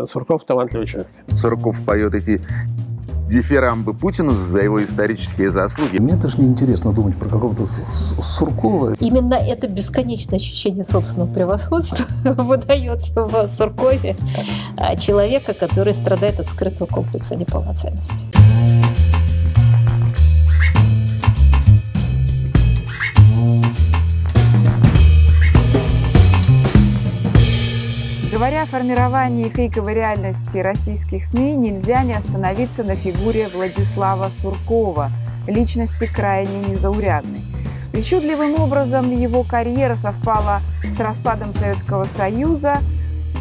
Сурков талантливый человек. Сурков поет эти дифирамбы Путину за его исторические заслуги. Мне даже не интересно думать про какого-то Суркова. Именно это бесконечное ощущение собственного превосходства выдает в Суркове человека, который страдает от скрытого комплекса неполноценности. Говоря о формировании фейковой реальности российских СМИ, нельзя не остановиться на фигуре Владислава Суркова, личности крайне незаурядной. Причудливым образом его карьера совпала с распадом Советского Союза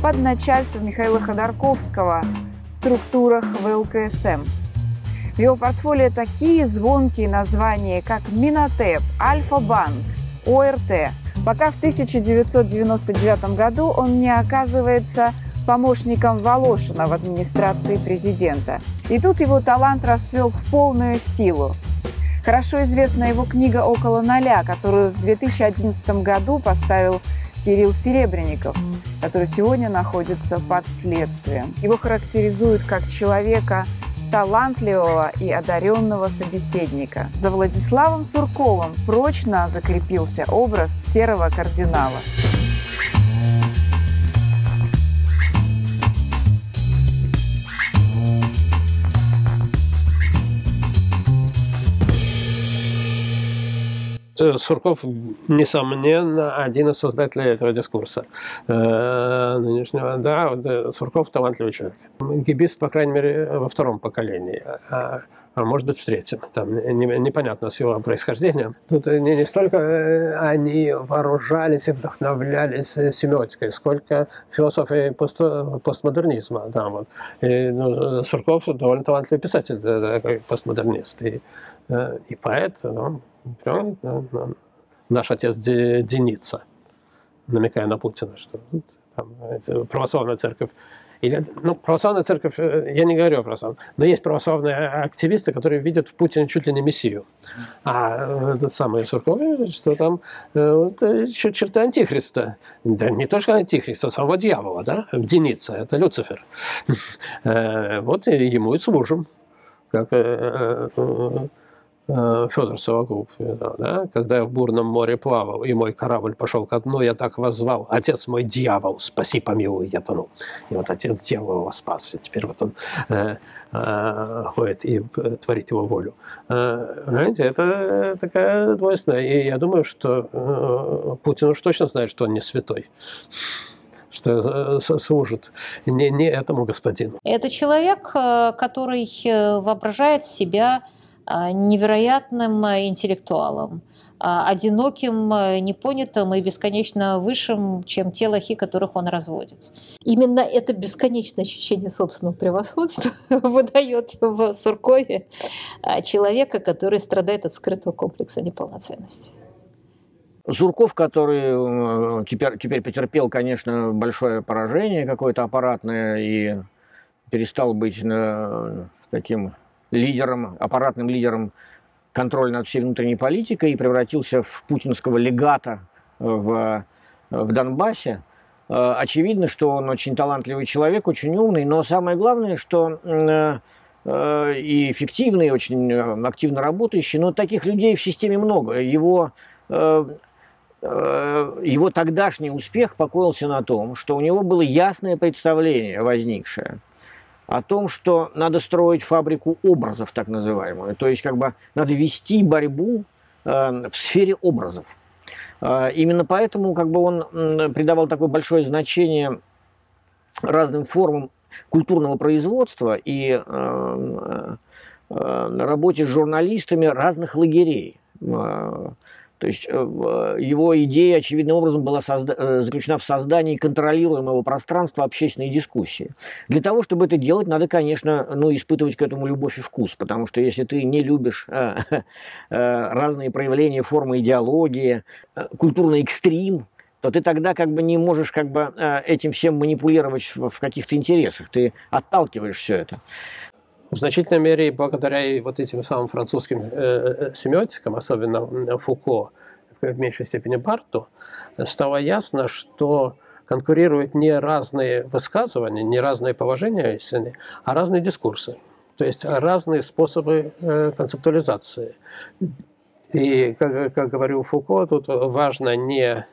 под начальством Михаила Ходорковского в структурах ВЛКСМ. В его портфолио такие звонкие названия, как Минотеп, Альфа-банк, ОРТ, пока в 1999 году он не оказывается помощником Волошина в администрации президента. И тут его талант расцвел в полную силу. Хорошо известна его книга «Около ноля», которую в 2011 году поставил Кирилл Серебренников, который сегодня находится под следствием. Его характеризуют как человека талантливого и одаренного собеседника. За Владиславом Сурковым прочно закрепился образ серого кардинала. Сурков, несомненно, один из создателей этого дискурса нынешнего. Да, Сурков талантливый человек. Гибист, по крайней мере, во втором поколении, а может быть в третьем. Там непонятно с его происхождением. Тут не столько они вооружались и вдохновлялись семиотикой, сколько философией постмодернизма. Да, вот. И, Сурков довольно талантливый писатель, такой постмодернист. И поэт, наш отец Деница, намекая на Путина, что там, православная церковь, православная церковь, я не говорю о православной, но есть православные активисты, которые видят в Путине чуть ли не мессию. А этот самый Сурков, что там черты антихриста. Да не только антихриста, а самого дьявола, да? Деница, это Люцифер. Вот ему и служим, как Федор Сологуб, да? Когда я в бурном море плавал, и мой корабль пошел ко дну, я так воззвал: отец мой дьявол, спаси, помилуй, я тонул. И вот отец дьявол его спас, и теперь вот он ходит и творит его волю. Знаете, это такая двойственная. И я думаю, что Путин уж точно знает, что он не святой, что служит не этому господину. Это человек, который воображает себя невероятным интеллектуалом, одиноким, непонятым и бесконечно высшим, чем те лохи, которых он разводит. Именно это бесконечное ощущение собственного превосходства выдает в Суркове человека, который страдает от скрытого комплекса неполноценности. Сурков, который теперь потерпел, конечно, большое поражение какое-то аппаратное и перестал быть таким лидером, аппаратным лидером контроля над всей внутренней политикой и превратился в путинского легата в Донбассе. Очевидно, что он очень талантливый человек, очень умный, но самое главное, что и эффективный, и очень активно работающий, но таких людей в системе много. Его тогдашний успех покоился на том, что у него было ясное представление, возникшее, о том, что надо строить фабрику образов, так называемую. То есть, как бы, надо вести борьбу в сфере образов. Именно поэтому, как бы, он придавал такое большое значение разным формам культурного производства и работе с журналистами разных лагерей. То есть его идея, очевидным образом, была заключена в создании контролируемого пространства общественной дискуссии. Для того, чтобы это делать, надо, конечно, испытывать к этому любовь и вкус, потому что если ты не любишь разные проявления формы идеологии, культурный экстрим, то ты тогда как бы не можешь как бы этим всем манипулировать в каких-то интересах, ты отталкиваешь все это. В значительной мере, благодаря и вот этим самым французским семиотикам, особенно Фуко, в меньшей степени Барту, стало ясно, что конкурируют не разные высказывания, не разные положения истины, а разные дискурсы. То есть разные способы концептуализации. И, как говорил Фуко, тут важно не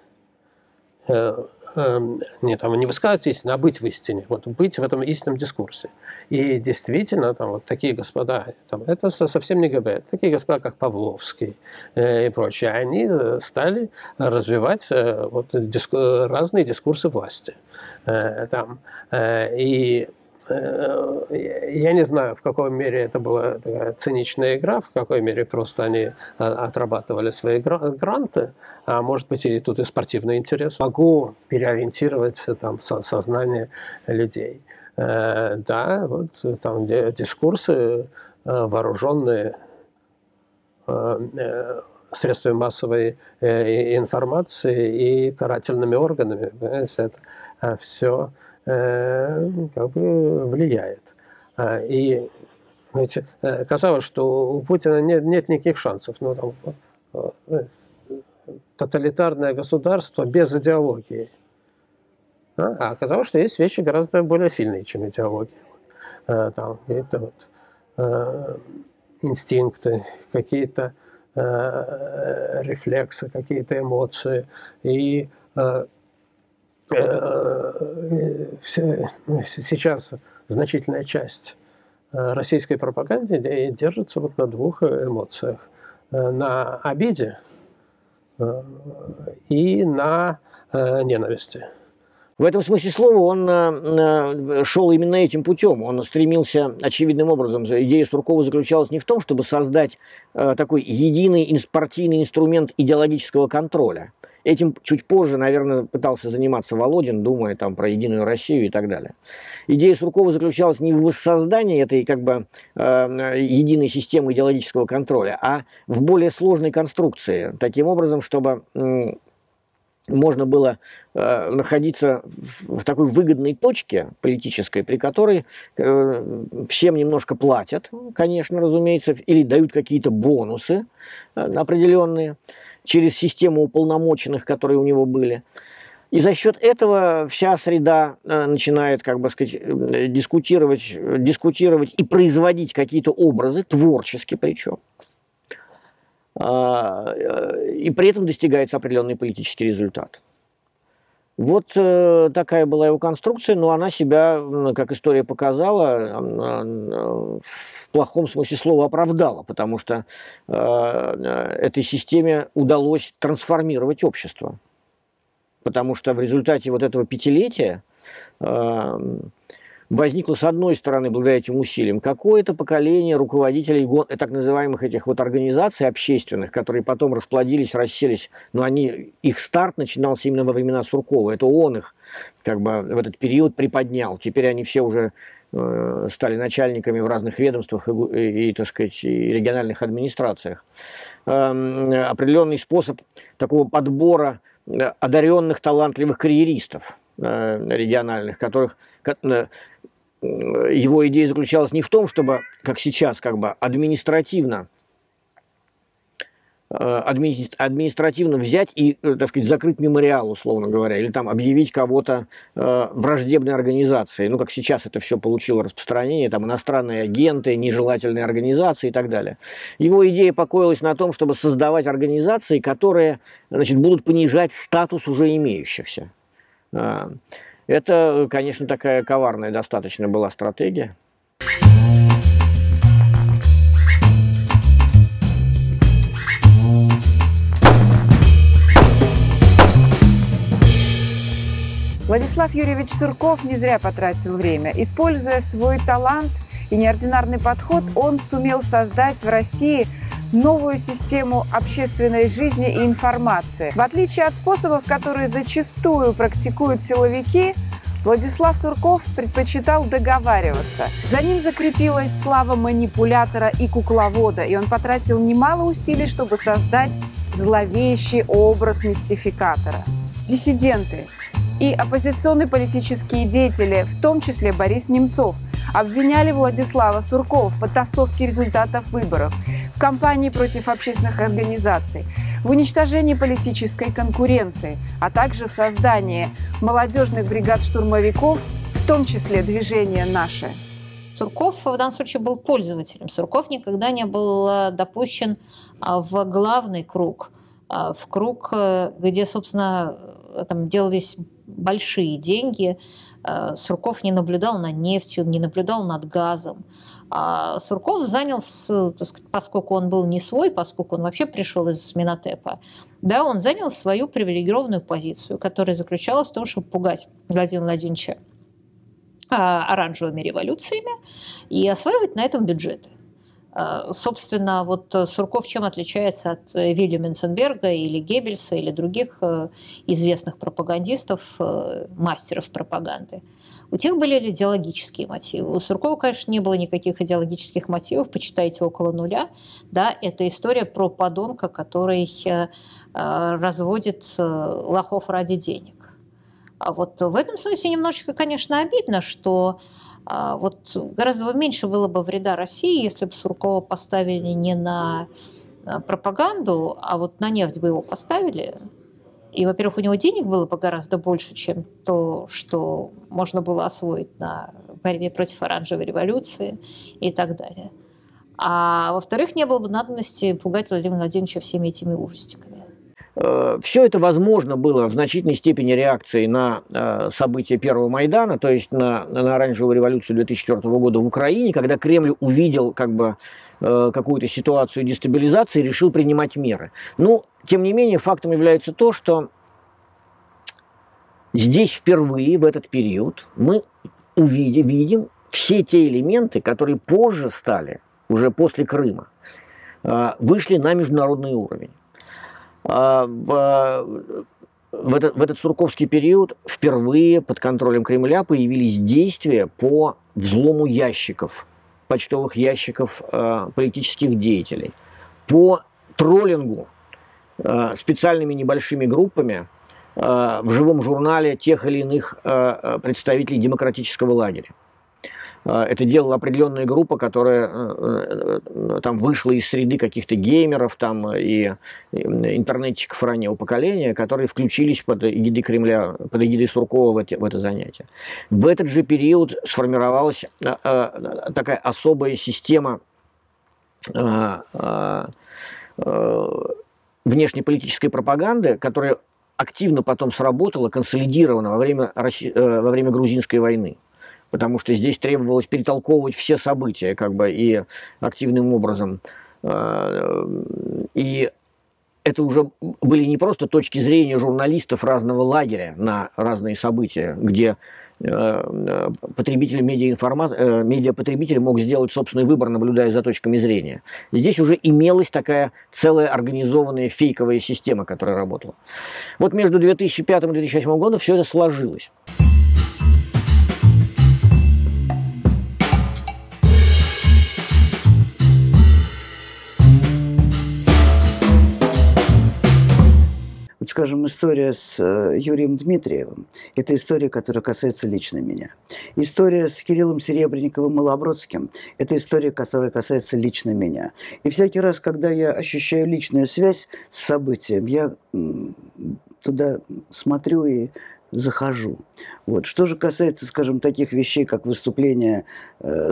высказывать истину, а быть в истине, вот, быть в этом истинном дискурсе. И действительно, там, вот такие господа, там, это совсем не ГБ, такие господа, как Павловский и прочие, они стали развивать разные дискурсы власти. И я не знаю, в какой мере это была такая циничная игра, в какой мере просто они отрабатывали свои гранты, а может быть и тут и спортивный интерес. Могу переориентировать там сознание людей. Да, вот там дискурсы, вооруженные средствами массовой информации и карательными органами. Понимаете, это все как бы влияет. И знаете, казалось, что у Путина нет никаких шансов. Ну, там, тоталитарное государство без идеологии. А оказалось, что есть вещи гораздо более сильные, чем идеология. Там какие-то инстинкты, какие-то рефлексы, какие-то эмоции. И сейчас значительная часть российской пропаганды держится вот на двух эмоциях. На обиде и на ненависти. В этом смысле слова он шел именно этим путем. Он стремился очевидным образом. Идея Суркова заключалась не в том, чтобы создать такой единый партийный инструмент идеологического контроля. Этим чуть позже, наверное, пытался заниматься Володин, думая там про Единую Россию и так далее. Идея Суркова заключалась не в воссоздании этой как бы единой системы идеологического контроля, а в более сложной конструкции. Таким образом, чтобы можно было находиться в такой выгодной точке политической, при которой всем немножко платят, конечно, разумеется, или дают какие-то бонусы определенные через систему уполномоченных, которые у него были. И за счет этого вся среда начинает, как бы сказать, дискутировать и производить какие-то образы, творчески причем. И при этом достигается определенный политический результат. Вот такая была его конструкция, но она себя, как история показала, в плохом смысле слова оправдала, потому что этой системе удалось трансформировать общество. Потому что в результате вот этого пятилетия возникло, с одной стороны, благодаря этим усилиям, какое-то поколение руководителей так называемых этих вот организаций общественных, которые потом расплодились, расселись, но их старт начинался именно во времена Суркова. Это он их как бы в этот период приподнял. Теперь они все уже стали начальниками в разных ведомствах и так сказать, и региональных администрациях. Определенный способ такого подбора одаренных, талантливых карьеристов региональных, которых его идея заключалась не в том, чтобы, как сейчас, как бы административно взять и, так сказать, закрыть мемориал, условно говоря, или там объявить кого-то враждебной организацией. Ну, как сейчас это все получило распространение, там иностранные агенты, нежелательные организации и так далее. Его идея покоилась на том, чтобы создавать организации, которые, значит, будут понижать статус уже имеющихся. Это, конечно, такая коварная достаточно была стратегия. Владислав Юрьевич Сурков не зря потратил время. Используя свой талант и неординарный подход, он сумел создать в России новую систему общественной жизни и информации. В отличие от способов, которые зачастую практикуют силовики, Владислав Сурков предпочитал договариваться. За ним закрепилась слава манипулятора и кукловода, и он потратил немало усилий, чтобы создать зловещий образ мистификатора. Диссиденты и оппозиционные политические деятели, в том числе Борис Немцов, обвиняли Владислава Суркова в подтасовке результатов выборов, в кампании против общественных организаций. в уничтожении политической конкуренции, а также в создании молодежных бригад штурмовиков, в том числе движение «Наше». Сурков в данном случае был пользователем. Сурков никогда не был допущен в главный круг, в круг, где, собственно, там делались большие деньги. Сурков не наблюдал над нефтью, не наблюдал над газом. Сурков занял, поскольку он был не свой, поскольку он вообще пришел из Минотепа, да, он занял свою привилегированную позицию, которая заключалась в том, чтобы пугать Владимира Владимировича оранжевыми революциями и осваивать на этом бюджеты. Собственно, вот Сурков чем отличается от Вильяма Менценберга или Геббельса или других известных пропагандистов, мастеров пропаганды? У тех были идеологические мотивы. У Суркова, конечно, не было никаких идеологических мотивов. Почитайте «Около нуля». Да, это история про подонка, который разводит лохов ради денег. А вот в этом смысле немножечко, конечно, обидно, что вот гораздо меньше было бы вреда России, если бы Суркова поставили не на пропаганду, а вот на нефть бы его поставили. И, во-первых, у него денег было бы гораздо больше, чем то, что можно было освоить на борьбе против оранжевой революции и так далее. А во-вторых, не было бы надобности пугать Владимира Владимировича всеми этими ужастиками. Все это возможно было в значительной степени реакцией на события Первого Майдана, то есть на оранжевую революцию 2004 года в Украине, когда Кремль увидел какую-то ситуацию дестабилизации и решил принимать меры. Но, тем не менее, фактом является то, что здесь впервые в этот период мы видим все те элементы, которые позже стали, уже после Крыма, вышли на международный уровень. В этот сурковский период впервые под контролем Кремля появились действия по взлому ящиков, почтовых ящиков политических деятелей, по троллингу специальными небольшими группами в живом журнале тех или иных представителей демократического лагеря. Это делала определенная группа, которая там вышла из среды каких-то геймеров там, и интернетчиков раннего поколения, которые включились под эгидой Кремля, под эгидой Суркова в это занятие. В этот же период сформировалась такая особая система внешнеполитической пропаганды, которая активно потом сработала, консолидирована во время Грузинской войны. Потому что здесь требовалось перетолковывать все события и активным образом. И это уже были не просто точки зрения журналистов разного лагеря на разные события, где потребитель медиапотребитель мог сделать собственный выбор, наблюдая за точками зрения. Здесь уже имелась такая целая организованная фейковая система, которая работала. Вот между 2005 и 2008 годом все это сложилось. Скажем, история с Юрием Дмитриевым – это история, которая касается лично меня. История с Кириллом Серебренниковым-Малобродским – это история, которая касается лично меня. И всякий раз, когда я ощущаю личную связь с событием, я туда смотрю и захожу. Вот. Что же касается, скажем, таких вещей, как выступление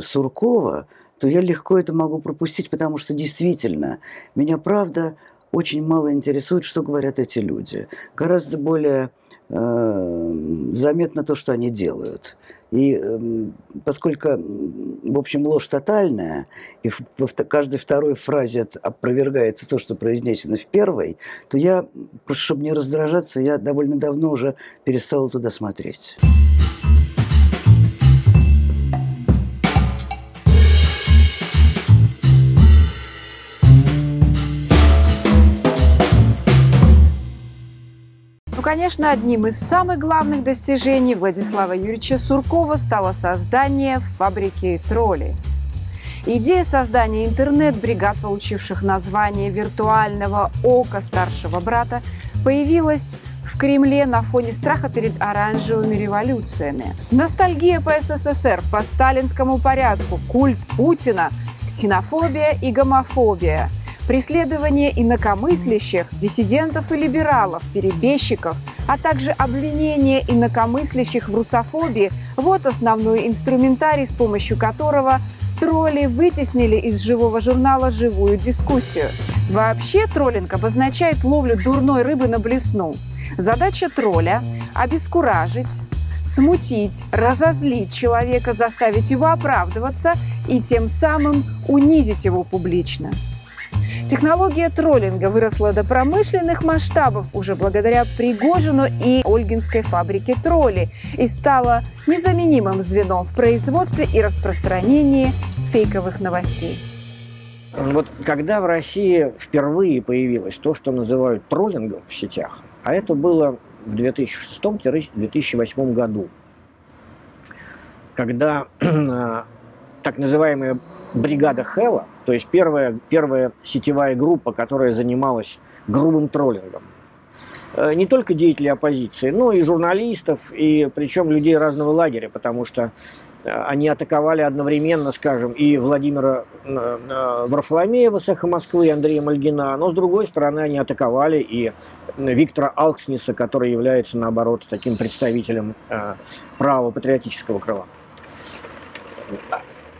Суркова, то я легко это могу пропустить, потому что действительно меня, правда, очень мало интересует, что говорят эти люди. Гораздо более заметно то, что они делают. И поскольку, в общем, ложь тотальная, и в каждой второй фразе опровергается то, что произнесено в первой, то я, просто чтобы не раздражаться, я довольно давно уже перестал туда смотреть. Конечно, одним из самых главных достижений Владислава Юрьевича Суркова стало создание фабрики троллей. Идея создания интернет-бригад, получивших название «Виртуального ока старшего брата», появилась в Кремле на фоне страха перед оранжевыми революциями. Ностальгия по СССР, по сталинскому порядку, культ Путина, ксенофобия и гомофобия. Преследование инакомыслящих, диссидентов и либералов, перебежчиков, а также обвинение инакомыслящих в русофобии – вот основной инструментарий, с помощью которого тролли вытеснили из живого журнала живую дискуссию. Вообще троллинг обозначает ловлю дурной рыбы на блесну. Задача тролля – обескуражить, смутить, разозлить человека, заставить его оправдываться и тем самым унизить его публично. Технология троллинга выросла до промышленных масштабов уже благодаря Пригожину и Ольгинской фабрике троллей и стала незаменимым звеном в производстве и распространении фейковых новостей. Вот когда в России впервые появилось то, что называют троллингом в сетях, а это было в 2006-2008 году, когда так называемая бригада Хэлла, то есть первая сетевая группа, которая занималась грубым троллингом, не только деятелей оппозиции, но и журналистов, и причем людей разного лагеря, потому что они атаковали одновременно, скажем, и Владимира Варфоломеева с «Эхо Москвы», и Андрея Мальгина, но с другой стороны они атаковали и Виктора Алкснеса, который является, наоборот, таким представителем правого патриотического крыла.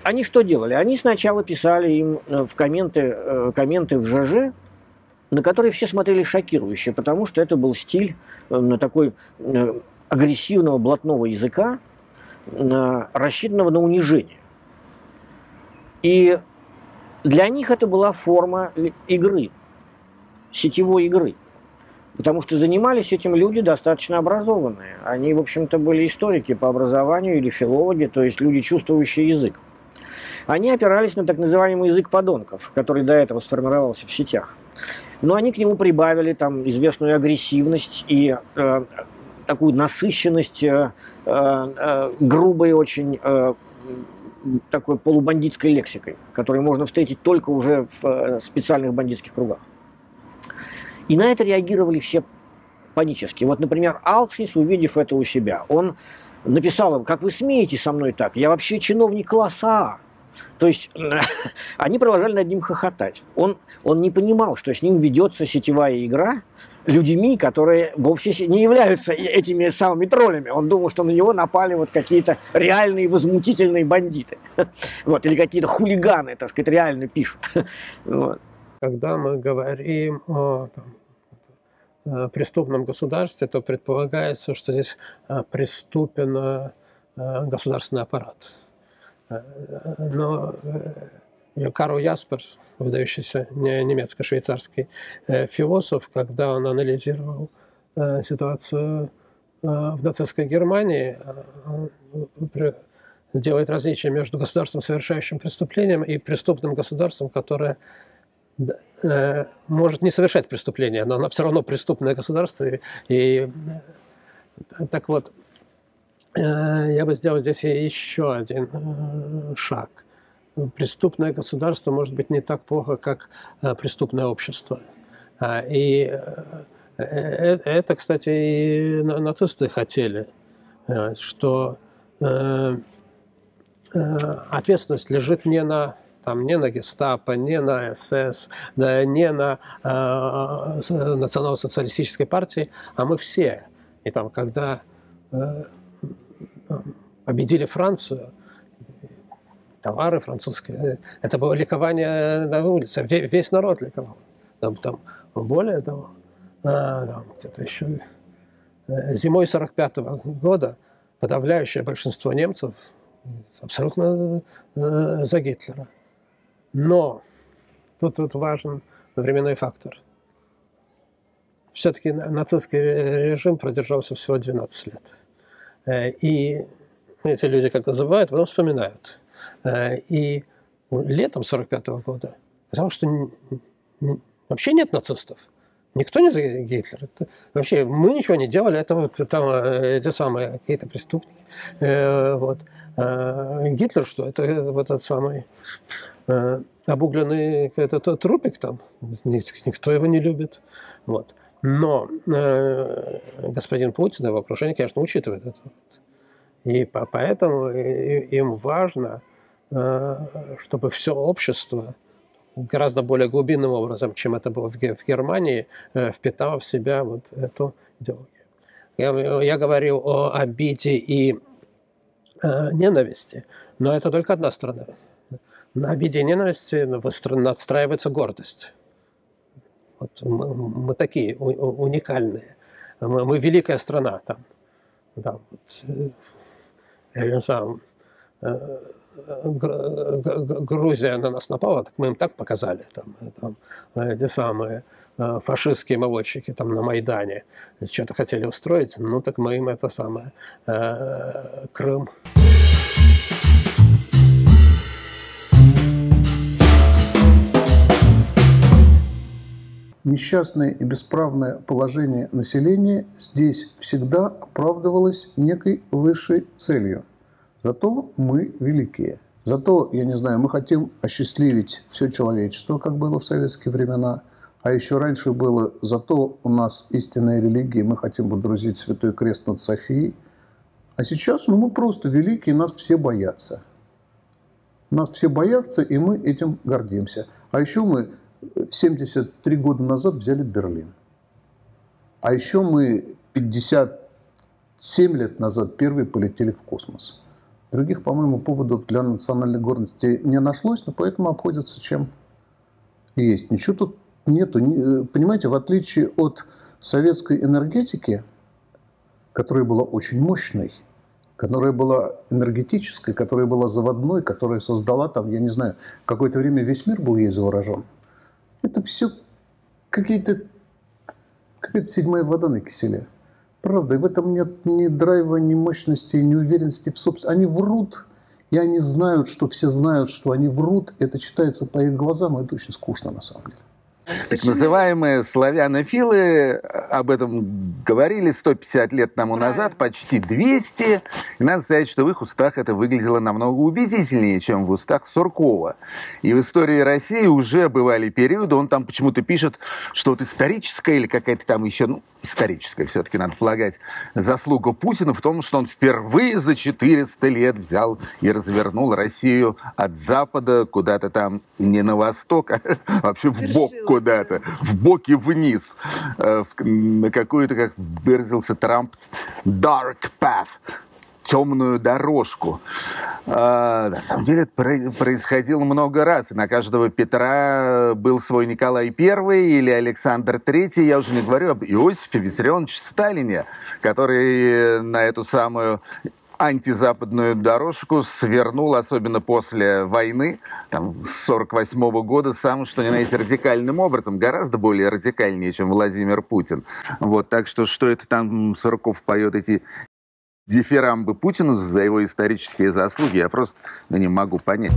Они что делали? Они сначала писали им в комменты в ЖЖ, на которые все смотрели шокирующе, потому что это был стиль такой агрессивного блатного языка, рассчитанного на унижение. И для них это была форма игры, сетевой игры. Потому что занимались этим люди достаточно образованные. Они, в общем-то, были историки по образованию или филологи, то есть люди, чувствующие язык. Они опирались на так называемый язык подонков, который до этого сформировался в сетях. Но они к нему прибавили там известную агрессивность и такую насыщенность грубой очень такой полубандитской лексикой, которую можно встретить только уже в специальных бандитских кругах. И на это реагировали все панически. Вот, например, Алкснес, увидев это у себя, он написал им: как вы смеете со мной так? Я вообще чиновник класса А. То есть они продолжали над ним хохотать. Он не понимал, что с ним ведется сетевая игра людьми, которые вовсе не являются этими самыми троллями. Он думал, что на него напали вот какие-то реальные возмутительные бандиты. Вот, или какие-то хулиганы, так сказать, реально пишут. Вот. Когда мы говорим о преступном государстве, то предполагается, что здесь преступен государственный аппарат. Но Карл Ясперс, выдающийся немецко-швейцарский философ, когда он анализировал ситуацию в нацистской Германии, делает различие между государством, совершающим преступлением, и преступным государством, которое может не совершать преступления, но оно все равно преступное государство. И так вот, я бы сделал здесь еще один шаг. Преступное государство может быть не так плохо, как преступное общество. И это, кстати, и нацисты хотели, что ответственность лежит не на гестапо, не на СС, не на национал-социалистической партии, а мы все. И там, когда победили Францию, товары французские, это было ликование на улице, весь народ ликовал. Там, более того, где-то еще зимой 1945 года подавляющее большинство немцев абсолютно за Гитлера. Но тут важен временной фактор. Все-таки нацистский режим продержался всего 12 лет. И эти люди как называют, потом вспоминают. И летом 1945 года казалось, что вообще нет нацистов. Никто не за Гитлера. Вообще мы ничего не делали, это вот там эти самые какие-то преступники. Вот. Гитлер что? Это вот этот самый обугленный этот трупик там. Никто его не любит. Вот. Но господин Путин и его окружение, конечно, учитывает это. И поэтому им важно, чтобы все общество гораздо более глубинным образом, чем это было в Германии, впитала в себя вот эту идеологию. Я говорил о обиде и ненависти, но это только одна сторона. На обиде и ненависти надстраивается гордость. Вот мы такие уникальные. Мы великая страна там. Да, вот, Грузия на нас напала, так мы им так показали. Там эти самые фашистские молодчики там на Майдане что-то хотели устроить, ну так мы им это самое Крым. Несчастное и бесправное положение населения здесь всегда оправдывалось некой высшей целью. Зато мы великие. Зато, я не знаю, мы хотим осчастливить все человечество, как было в советские времена. А еще раньше было, зато у нас истинная религия, мы хотим водрузить Святой Крест над Софией. А сейчас мы просто великие, нас все боятся. Нас все боятся, и мы этим гордимся. А еще мы 73 года назад взяли Берлин. А еще мы 57 лет назад первые полетели в космос. Других, по-моему, поводов для национальной гордости не нашлось, но поэтому обходится чем есть. Ничего тут нету. Понимаете, в отличие от советской энергетики, которая была очень мощной, которая была энергетической, которая была заводной, которая создала там, я не знаю, какое-то время весь мир был ей заворожен. Это все какая-то седьмая вода на киселе. Правда, и в этом нет ни драйва, ни мощности, ни уверенности в собственности. Они врут, и они знают, что все знают, что они врут. Это читается по их глазам, и это очень скучно на самом деле. Так называемые славянофилы об этом говорили 150 лет тому назад, почти 200. И надо сказать, что в их устах это выглядело намного убедительнее, чем в устах Суркова. И в истории России уже бывали периоды, он там почему-то пишет, что вот историческая или какая-то там еще, ну, историческая все-таки, надо полагать, заслуга Путина в том, что он впервые за 400 лет взял и развернул Россию от Запада куда-то там не на восток, а вообще в бок куда-то, в боки вниз, на какую-то, как выразился Трамп, dark path, темную дорожку. На самом деле это происходило много раз. И на каждого Петра был свой Николай I или Александр III. Я уже не говорю об Иосифе Виссарионовиче Сталине, который на эту самую антизападную дорожку свернул, особенно после войны, там, с 1948 года, самым, что ни на есть, радикальным образом, гораздо более радикальнее, чем Владимир Путин. Вот, так что это там Сурков поет эти дифирамбы Путину за его исторические заслуги, я просто не могу понять.